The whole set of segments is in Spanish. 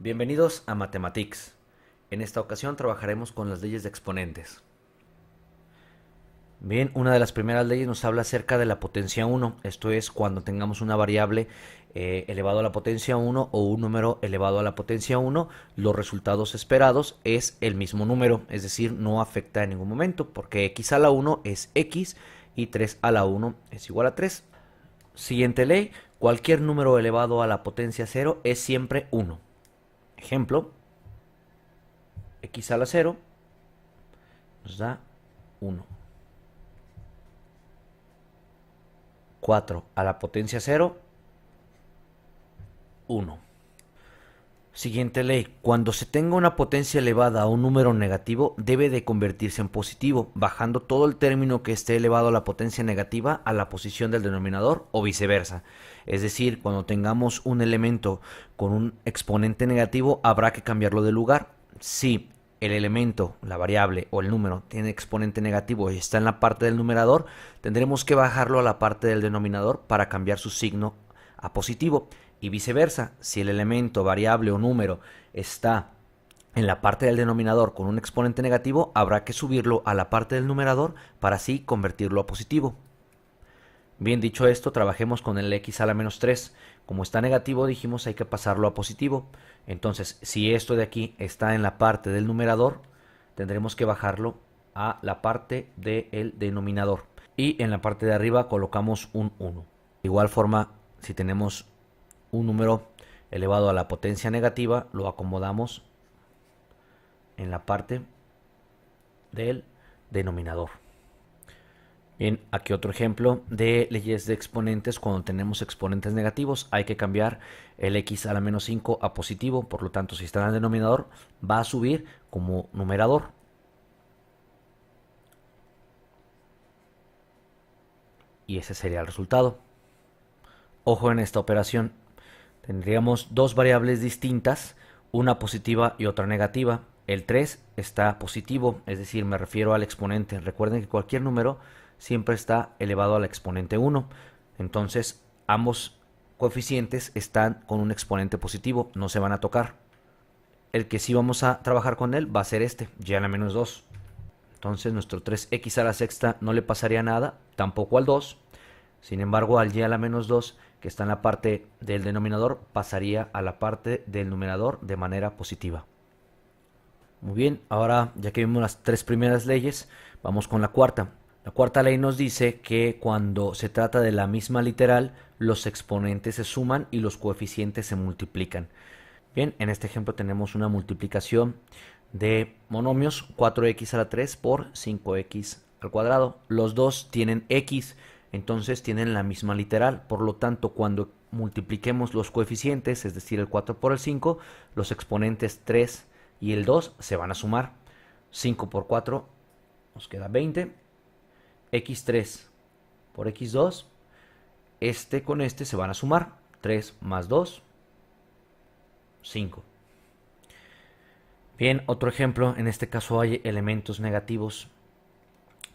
Bienvenidos a Mathematics. En esta ocasión trabajaremos con las leyes de exponentes. Bien, una de las primeras leyes nos habla acerca de la potencia 1. Esto es cuando tengamos una variable elevado a la potencia 1 o un número elevado a la potencia 1, los resultados esperados es el mismo número, es decir, no afecta en ningún momento, porque x a la 1 es x y 3 a la 1 es igual a 3. Siguiente ley, cualquier número elevado a la potencia 0 es siempre 1. Ejemplo, x a la 0 nos da 1. 4 a la potencia 0, 1. Siguiente ley, cuando se tenga una potencia elevada a un número negativo, debe de convertirse en positivo, bajando todo el término que esté elevado a la potencia negativa a la posición del denominador o viceversa. Es decir, cuando tengamos un elemento con un exponente negativo, habrá que cambiarlo de lugar. Si el elemento, la variable o el número tiene exponente negativo y está en la parte del numerador, tendremos que bajarlo a la parte del denominador para cambiar su signo a positivo. Y viceversa, si el elemento, variable o número está en la parte del denominador con un exponente negativo, habrá que subirlo a la parte del numerador para así convertirlo a positivo. Bien, dicho esto, trabajemos con el x a la menos 3. Como está negativo, dijimos hay que pasarlo a positivo. Entonces, si esto de aquí está en la parte del numerador, tendremos que bajarlo a la parte del denominador. Y en la parte de arriba colocamos un 1. De igual forma, si tenemos un número elevado a la potencia negativa, lo acomodamos en la parte del denominador. Bien, aquí otro ejemplo de leyes de exponentes. Cuando tenemos exponentes negativos hay que cambiar el x a la menos 5 a positivo, por lo tanto si está en el denominador va a subir como numerador. Y ese sería el resultado. Ojo en esta operación. Tendríamos dos variables distintas, una positiva y otra negativa. El 3 está positivo, es decir, me refiero al exponente. Recuerden que cualquier número siempre está elevado al exponente 1. Entonces, ambos coeficientes están con un exponente positivo, no se van a tocar. El que sí vamos a trabajar con él va a ser este, y a la menos 2. Entonces, nuestro 3x a la sexta no le pasaría nada, tampoco al 2. Sin embargo, al y a la menos 2, que está en la parte del denominador, pasaría a la parte del numerador de manera positiva. Muy bien, ahora ya que vimos las tres primeras leyes, vamos con la cuarta. La cuarta ley nos dice que cuando se trata de la misma literal, los exponentes se suman y los coeficientes se multiplican. Bien, en este ejemplo tenemos una multiplicación de monomios, 4x a la 3 por 5x al cuadrado. Los dos tienen x, entonces tienen la misma literal. Por lo tanto, cuando multipliquemos los coeficientes, es decir, el 4 por el 5, los exponentes 3 y el 2 se van a sumar. 5 por 4 nos queda 20. x3 por x2, este con este se van a sumar. 3 más 2, 5. Bien, otro ejemplo, en este caso hay elementos negativos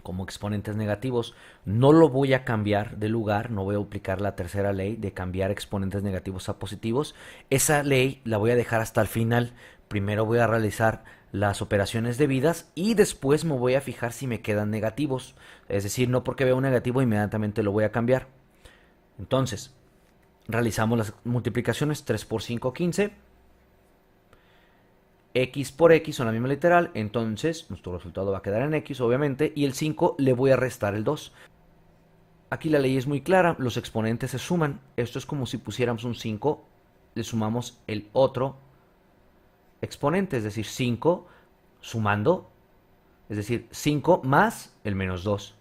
como exponentes negativos. No lo voy a cambiar de lugar, no voy a aplicar la tercera ley de cambiar exponentes negativos a positivos. Esa ley la voy a dejar hasta el final. Primero voy a realizar las operaciones debidas y después me voy a fijar si me quedan negativos. Es decir, no porque vea un negativo inmediatamente lo voy a cambiar. Entonces, realizamos las multiplicaciones. 3 por 5, 15. X por X son la misma literal, entonces nuestro resultado va a quedar en X, obviamente, y el 5 le voy a restar el 2. Aquí la ley es muy clara, los exponentes se suman. Esto es como si pusiéramos un 5, le sumamos el otro exponente, es decir, 5 sumando, es decir, 5 más el menos 2.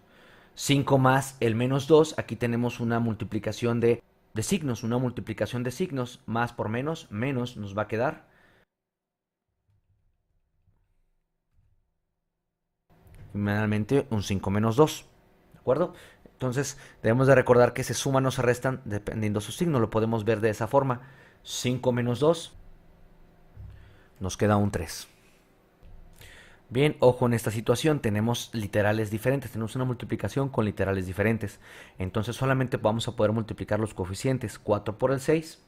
5 más el menos 2, aquí tenemos una multiplicación de signos, una multiplicación de signos, más por menos, menos nos va a quedar finalmente un 5 menos 2, ¿de acuerdo? Entonces debemos de recordar que se suman o se restan dependiendo su signo, lo podemos ver de esa forma. 5 menos 2 nos queda un 3. Bien, ojo en esta situación, tenemos literales diferentes, tenemos una multiplicación con literales diferentes. Entonces solamente vamos a poder multiplicar los coeficientes. 4 por el 6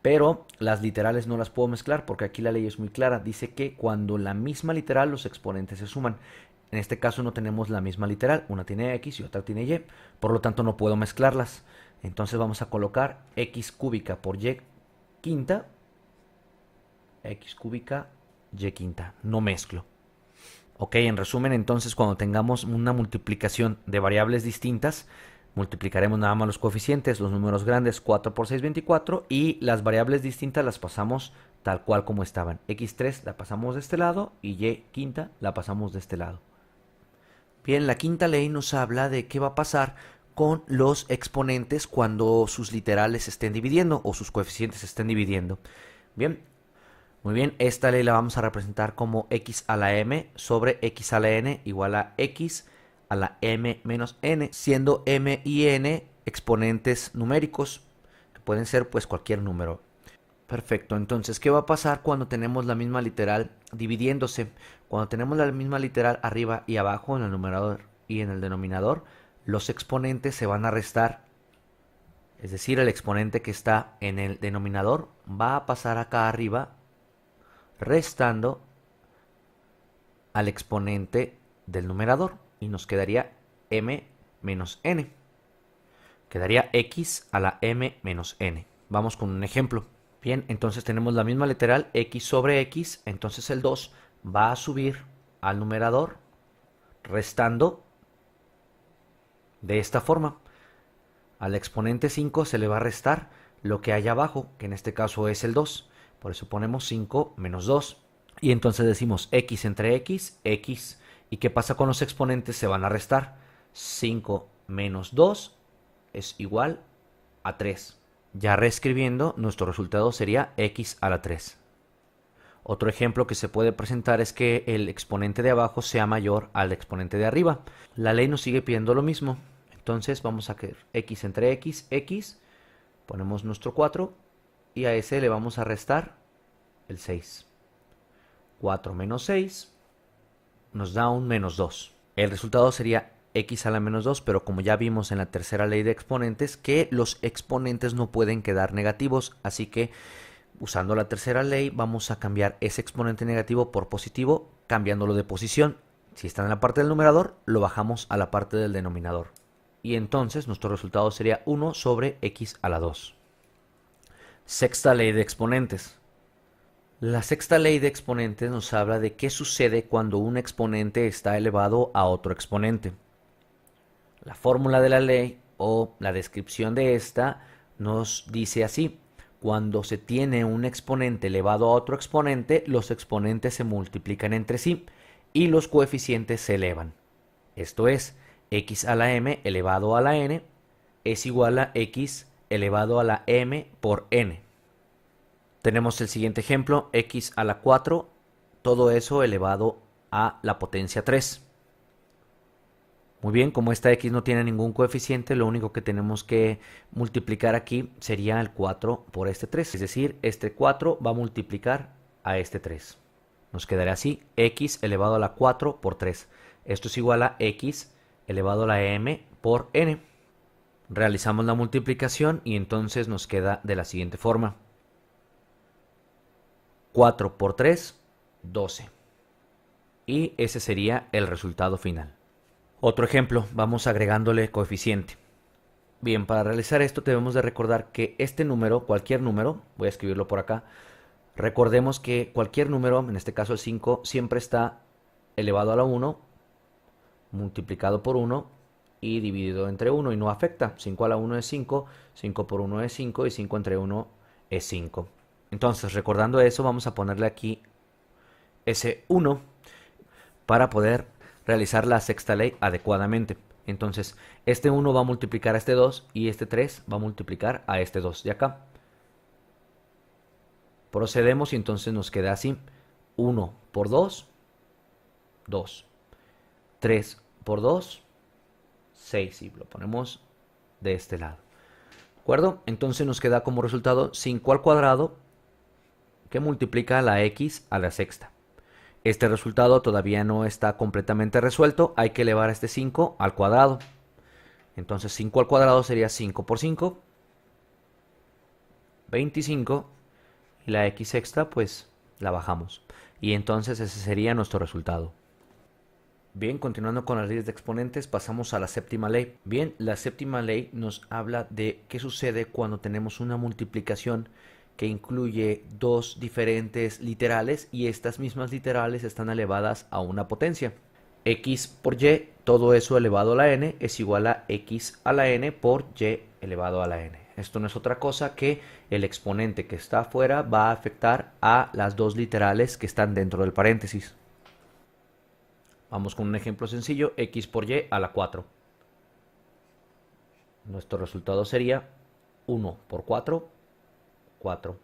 Pero las literales no las puedo mezclar porque aquí la ley es muy clara. Dice que cuando la misma literal los exponentes se suman. En este caso no tenemos la misma literal. Una tiene x y otra tiene y. Por lo tanto no puedo mezclarlas. Entonces vamos a colocar x cúbica por y quinta. X cúbica y quinta. No mezclo. Ok, en resumen, entonces cuando tengamos una multiplicación de variables distintas, multiplicaremos nada más los coeficientes, los números grandes 4 por 6, 24, y las variables distintas las pasamos tal cual como estaban. X3 la pasamos de este lado y Y quinta la pasamos de este lado. Bien, la quinta ley nos habla de qué va a pasar con los exponentes cuando sus literales estén dividiendo o sus coeficientes estén dividiendo. Bien, muy bien, esta ley la vamos a representar como x a la m sobre x a la n igual a x a la m menos n, siendo m y n exponentes numéricos, que pueden ser pues cualquier número. Perfecto, entonces, ¿qué va a pasar cuando tenemos la misma literal dividiéndose? Cuando tenemos la misma literal arriba y abajo en el numerador y en el denominador, los exponentes se van a restar. Es decir, el exponente que está en el denominador va a pasar acá arriba restando al exponente del numerador y nos quedaría m menos n. Quedaría x a la m menos n. Vamos con un ejemplo. Bien, entonces tenemos la misma literal x sobre x, entonces el 2 va a subir al numerador restando de esta forma. Al exponente 5 se le va a restar lo que hay abajo, que en este caso es el 2. Por eso ponemos 5 menos 2. Y entonces decimos x entre x, x. ¿Y qué pasa con los exponentes? Se van a restar. 5 menos 2 es igual a 3. Ya reescribiendo, nuestro resultado sería x a la 3. Otro ejemplo que se puede presentar es que el exponente de abajo sea mayor al exponente de arriba. La ley nos sigue pidiendo lo mismo. Entonces vamos a querer x entre x, x. Ponemos nuestro 4 y a ese le vamos a restar el 6. 4 menos 6 nos da un menos 2. El resultado sería x a la menos 2, pero como ya vimos en la tercera ley de exponentes, que los exponentes no pueden quedar negativos, así que usando la tercera ley vamos a cambiar ese exponente negativo por positivo, cambiándolo de posición. Si está en la parte del numerador, lo bajamos a la parte del denominador. Y entonces nuestro resultado sería 1 sobre x a la 2. Sexta ley de exponentes. La sexta ley de exponentes nos habla de qué sucede cuando un exponente está elevado a otro exponente. La fórmula de la ley o la descripción de esta nos dice así: cuando se tiene un exponente elevado a otro exponente, los exponentes se multiplican entre sí y los coeficientes se elevan. Esto es, x a la m elevado a la n es igual a x elevado a la m por n. Tenemos el siguiente ejemplo, x a la 4, todo eso elevado a la potencia 3. Muy bien, como esta x no tiene ningún coeficiente, lo único que tenemos que multiplicar aquí sería el 4 por este 3. Es decir, este 4 va a multiplicar a este 3. Nos quedará así, x elevado a la 4 por 3. Esto es igual a x elevado a la m por n. Realizamos la multiplicación y entonces nos queda de la siguiente forma. 4 por 3, 12. Y ese sería el resultado final. Otro ejemplo, vamos agregándole coeficiente. Bien, para realizar esto debemos de recordar que este número, cualquier número, voy a escribirlo por acá, recordemos que cualquier número, en este caso el 5, siempre está elevado a la 1, multiplicado por 1 y dividido entre 1 y no afecta. 5 a la 1 es 5, 5 por 1 es 5 y 5 entre 1 es 5. Entonces, recordando eso, vamos a ponerle aquí ese 1 para poder realizar la sexta ley adecuadamente. Entonces, este 1 va a multiplicar a este 2 y este 3 va a multiplicar a este 2 de acá. Procedemos y entonces nos queda así. 1 por 2, 2. 3 por 2, 6. Y lo ponemos de este lado. ¿De acuerdo? Entonces nos queda como resultado 5 al cuadrado, que multiplica la x a la sexta. Este resultado todavía no está completamente resuelto, hay que elevar este 5 al cuadrado. Entonces 5 al cuadrado sería 5 por 5, 25, y la x sexta pues la bajamos. Y entonces ese sería nuestro resultado. Bien, continuando con las leyes de exponentes, pasamos a la séptima ley. Bien, la séptima ley nos habla de qué sucede cuando tenemos una multiplicación que incluye dos diferentes literales y estas mismas literales están elevadas a una potencia. X por y, todo eso elevado a la n, es igual a x a la n por y elevado a la n. Esto no es otra cosa que el exponente que está afuera va a afectar a las dos literales que están dentro del paréntesis. Vamos con un ejemplo sencillo, x por y a la 4. Nuestro resultado sería 1 por 4, 4.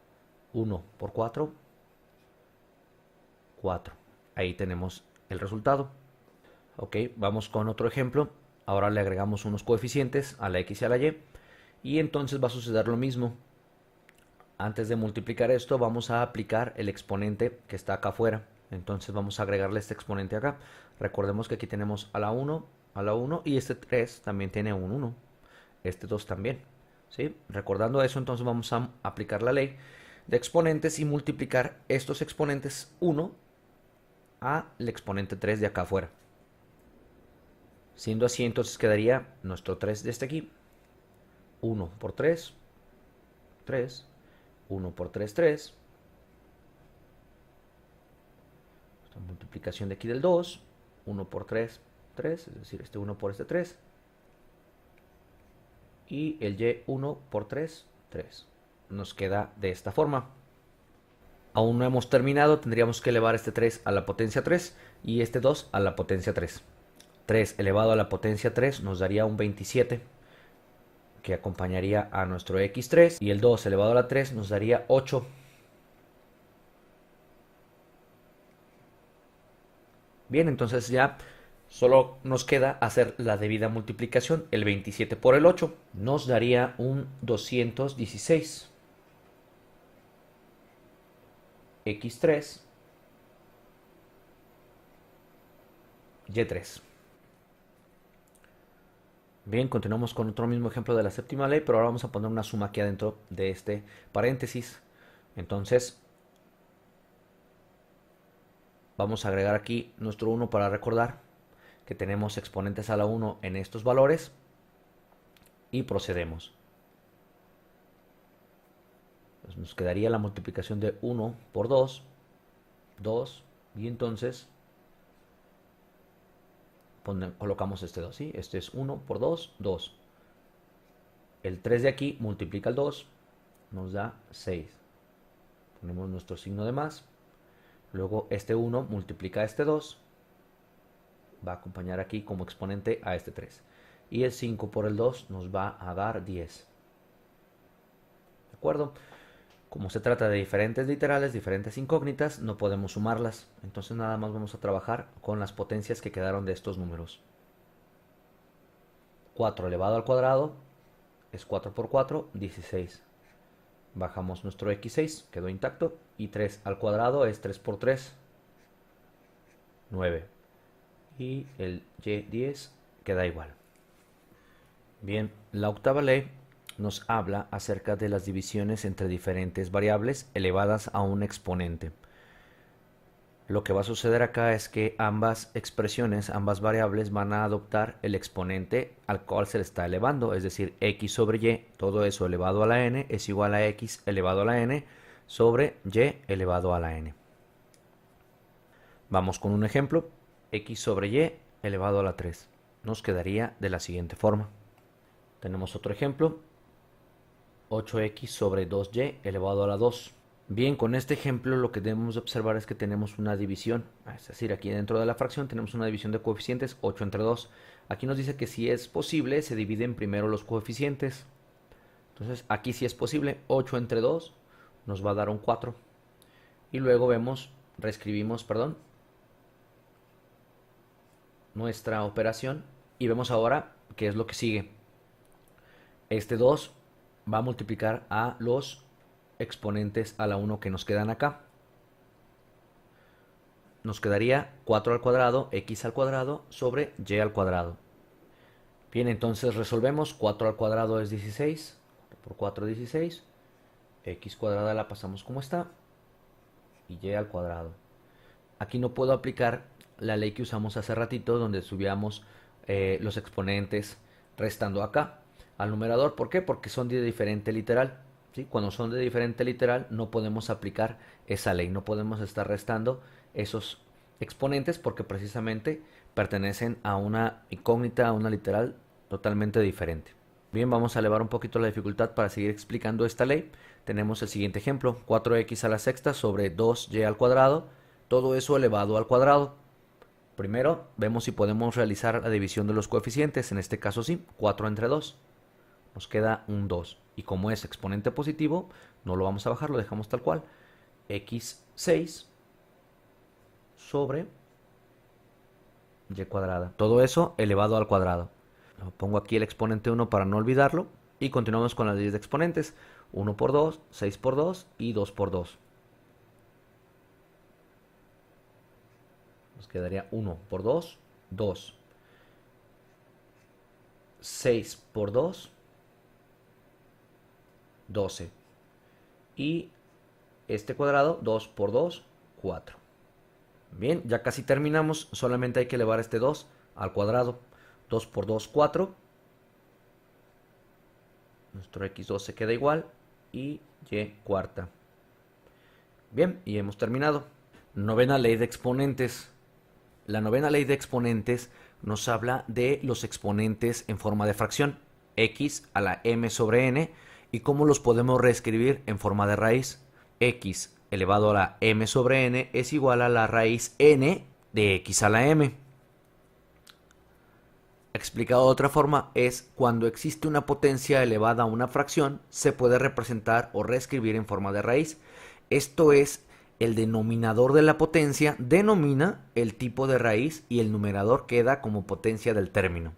1 por 4, 4. Ahí tenemos el resultado. Ok, vamos con otro ejemplo. Ahora le agregamos unos coeficientes a la x y a la y. Y entonces va a suceder lo mismo. Antes de multiplicar esto, vamos a aplicar el exponente que está acá afuera. Entonces vamos a agregarle este exponente acá. Recordemos que aquí tenemos a la 1, y este 3 también tiene un 1. Este 2 también. ¿Sí? Recordando eso, entonces vamos a aplicar la ley de exponentes y multiplicar estos exponentes 1 al exponente 3 de acá afuera. Siendo así, entonces quedaría nuestro 3 de este aquí. 1 por 3, 3. 1 por 3, 3. Esta multiplicación de aquí del 2. 1 por 3, 3. Es decir, este 1 por este 3. Y el y 1 por 3, 3. Nos queda de esta forma. Aún no hemos terminado, tendríamos que elevar este 3 a la potencia 3 y este 2 a la potencia 3. 3 elevado a la potencia 3 nos daría un 27, que acompañaría a nuestro x3, y el 2 elevado a la 3 nos daría 8. Bien, entonces ya solo nos queda hacer la debida multiplicación. El 27 por el 8 nos daría un 216. X3, Y3. Bien, continuamos con otro mismo ejemplo de la séptima ley, pero ahora vamos a poner una suma aquí adentro de este paréntesis. Entonces, vamos a agregar aquí nuestro 1 para recordar que tenemos exponentes a la 1 en estos valores y procedemos. Pues nos quedaría la multiplicación de 1 por 2, 2, y entonces colocamos este 2, ¿sí? Este es 1 por 2, 2. El 3 de aquí multiplica el 2, nos da 6. Ponemos nuestro signo de más. Luego este 1 multiplica este 2. Va a acompañar aquí como exponente a este 3. Y el 5 por el 2 nos va a dar 10. ¿De acuerdo? Como se trata de diferentes literales, diferentes incógnitas, no podemos sumarlas. Entonces nada más vamos a trabajar con las potencias que quedaron de estos números. 4 elevado al cuadrado es 4 por 4, 16. Bajamos nuestro x6, quedó intacto. Y 3 al cuadrado es 3 por 3, 9. Y el y10 queda igual. Bien, la octava ley nos habla acerca de las divisiones entre diferentes variables elevadas a un exponente. Lo que va a suceder acá es que ambas expresiones, ambas variables van a adoptar el exponente al cual se le está elevando, es decir, x sobre y, todo eso elevado a la n es igual a x elevado a la n sobre y elevado a la n. Vamos con un ejemplo, x sobre y elevado a la 3. Nos quedaría de la siguiente forma. Tenemos otro ejemplo, 8x sobre 2y elevado a la 2. Bien, con este ejemplo lo que debemos observar es que tenemos una división, es decir, aquí dentro de la fracción tenemos una división de coeficientes 8 entre 2. Aquí nos dice que si es posible se dividen primero los coeficientes. Entonces aquí sí es posible, 8 entre 2 nos va a dar un 4. Y luego reescribimos, nuestra operación y vemos ahora qué es lo que sigue. Este 2 va a multiplicar a los exponentes a la 1 que nos quedan acá. Nos quedaría 4 al cuadrado, x al cuadrado sobre y al cuadrado. Bien, entonces resolvemos. 4 al cuadrado es 16, 4 por 4 16, X cuadrada la pasamos como está y y al cuadrado. Aquí no puedo aplicar la ley que usamos hace ratito donde subíamos los exponentes restando acá al numerador. ¿Por qué? Porque son de diferente literal. ¿Sí? Cuando son de diferente literal no podemos aplicar esa ley, no podemos estar restando esos exponentes porque precisamente pertenecen a una incógnita, a una literal totalmente diferente. Bien, vamos a elevar un poquito la dificultad para seguir explicando esta ley. Tenemos el siguiente ejemplo, 4x a la sexta sobre 2y al cuadrado, todo eso elevado al cuadrado. Primero, vemos si podemos realizar la división de los coeficientes, en este caso sí, 4 entre 2. Nos queda un 2. Y como es exponente positivo, no lo vamos a bajar, lo dejamos tal cual. x6 sobre y cuadrada. Todo eso elevado al cuadrado. Pongo aquí el exponente 1 para no olvidarlo. Y continuamos con las leyes de exponentes. 1 por 2, 6 por 2 y 2 por 2. Nos quedaría 1 por 2, 2. 6 por 2, 12. Y este cuadrado, 2 por 2, 4. Bien, ya casi terminamos. Solamente hay que elevar este 2 al cuadrado. 2 por 2, 4. Nuestro x2 se queda igual. Y y cuarta. Bien, y hemos terminado. Novena ley de exponentes. La novena ley de exponentes nos habla de los exponentes en forma de fracción. X a la m sobre n. Y cómo los podemos reescribir en forma de raíz. X elevado a la m sobre n es igual a la raíz n de x a la m. Explicado de otra forma, es cuando existe una potencia elevada a una fracción, se puede representar o reescribir en forma de raíz. Esto es, el denominador de la potencia denomina el tipo de raíz y el numerador queda como potencia del término.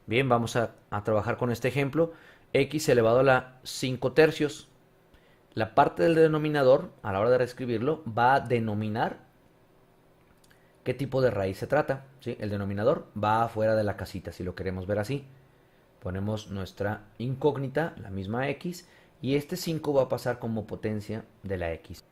Bien, vamos a trabajar con este ejemplo. X elevado a la 5 tercios. La parte del denominador, a la hora de reescribirlo, va a denominar qué tipo de raíz se trata. ¿Sí? El denominador va afuera de la casita, si lo queremos ver así. Ponemos nuestra incógnita, la misma x, y este 5 va a pasar como potencia de la x.